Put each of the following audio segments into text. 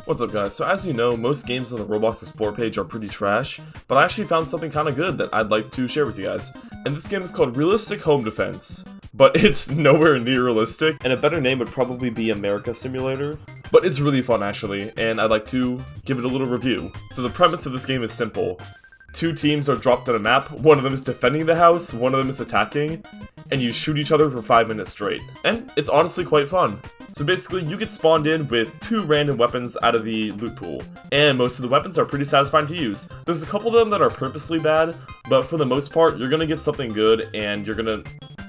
What's up guys, so as you know, most games on the Roblox Explore page are pretty trash, but I actually found something kinda good that I'd like to share with you guys. And this game is called Realistic Home Defense, but it's nowhere near realistic, and a better name would probably be America Simulator. But it's really fun actually, and I'd like to give it a little review. So the premise of this game is simple. Two teams are dropped on a map, one of them is defending the house, one of them is attacking, and you shoot each other for 5 minutes straight. And it's honestly quite fun. So basically, you get spawned in with 2 random weapons out of the loot pool, and most of the weapons are pretty satisfying to use. There's a couple of them that are purposely bad, but for the most part, you're gonna get something good, and you're gonna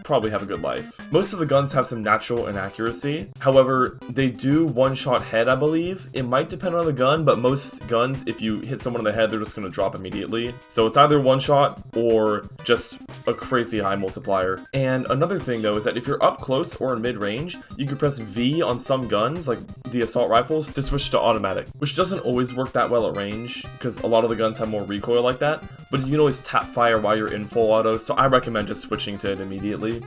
probably have a good life. Most of the guns have some natural inaccuracy. However, they do one-shot head, I believe. It might depend on the gun, but most guns, if you hit someone in the head, they're just gonna drop immediately. So it's either one-shot or just a crazy high multiplier. And another thing though is that if you're up close or in mid-range, you can press V on some guns, like the assault rifles, to switch to automatic, which doesn't always work that well at range, because a lot of the guns have more recoil like that, but you can always tap fire while you're in full auto, so I recommend just switching to it immediately.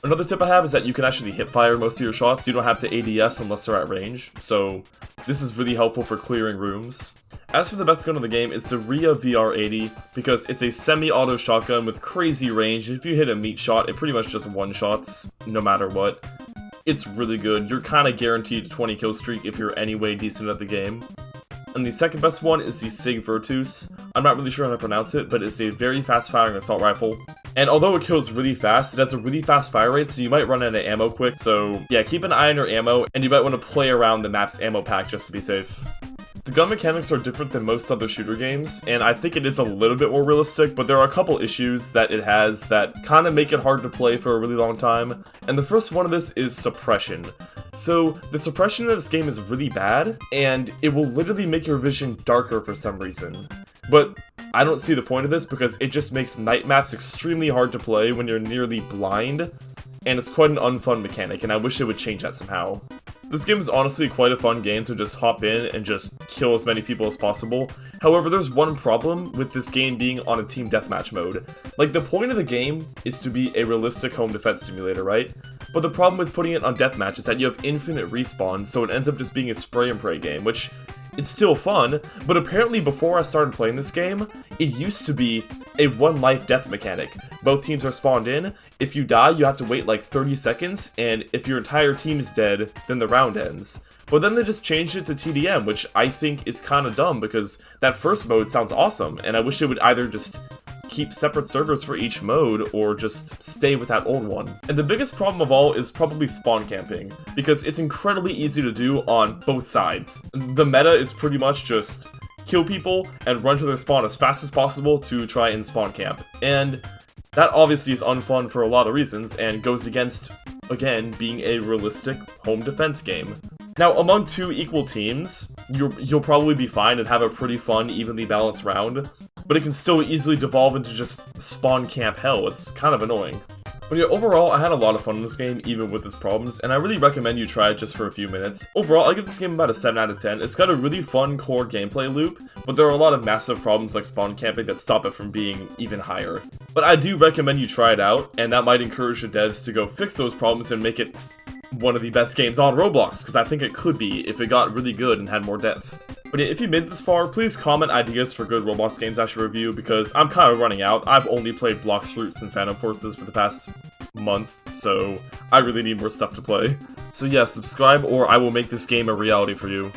Another tip I have is that you can actually hip fire most of your shots. You don't have to ADS unless they're at range, so this is really helpful for clearing rooms. As for the best gun in the game, it's the Ria VR80, because it's a semi-auto shotgun with crazy range. If you hit a meat shot, it pretty much just one-shots, no matter what. It's really good. You're kind of guaranteed a 20 kill streak if you're anyway decent at the game. And the second best one is the Sig Virtus. I'm not really sure how to pronounce it, but it's a very fast firing assault rifle. And although it kills really fast, it has a really fast fire rate, so you might run out of ammo quick. So yeah, keep an eye on your ammo, and you might want to play around the map's ammo pack just to be safe. The gun mechanics are different than most other shooter games, and I think it is a little bit more realistic, but there are a couple issues that it has that kind of make it hard to play for a really long time. And the first one of this is suppression. So the suppression in this game is really bad, and it will literally make your vision darker for some reason. But I don't see the point of this because it just makes night maps extremely hard to play when you're nearly blind, and it's quite an unfun mechanic, and I wish it would change that somehow. This game is honestly quite a fun game to just hop in and just kill as many people as possible. However, there's one problem with this game being on a team deathmatch mode. Like, the point of the game is to be a realistic home defense simulator, right? But the problem with putting it on deathmatch is that you have infinite respawns, so it ends up just being a spray and pray game, which it's still fun, but apparently before I started playing this game, it used to be a one life death mechanic. Both teams are spawned in, if you die you have to wait like 30 seconds, and if your entire team is dead, then the round ends. But then they just changed it to TDM, which I think is kinda dumb because that first mode sounds awesome, and I wish it would either just keep separate servers for each mode, or just stay with that old one. And the biggest problem of all is probably spawn camping, because it's incredibly easy to do on both sides. The meta is pretty much just kill people and run to their spawn as fast as possible to try and spawn camp. And that obviously is unfun for a lot of reasons, and goes against, again, being a realistic home defense game. Now, among 2 equal teams, you'll probably be fine and have a pretty fun, evenly balanced round, but it can still easily devolve into just spawn camp hell. It's kind of annoying. But yeah, overall, I had a lot of fun in this game, even with its problems, and I really recommend you try it just for a few minutes. Overall, I give this game about a 7 out of 10. It's got a really fun core gameplay loop, but there are a lot of massive problems like spawn camping that stop it from being even higher. But I do recommend you try it out, and that might encourage the devs to go fix those problems and make it one of the best games on Roblox, because I think it could be if it got really good and had more depth. But yeah, if you made it this far, please comment ideas for good Roblox games I should review, because I'm kind of running out. I've only played Blox Fruits and Phantom Forces for the past month, so I really need more stuff to play. So yeah, subscribe or I will make this game a reality for you.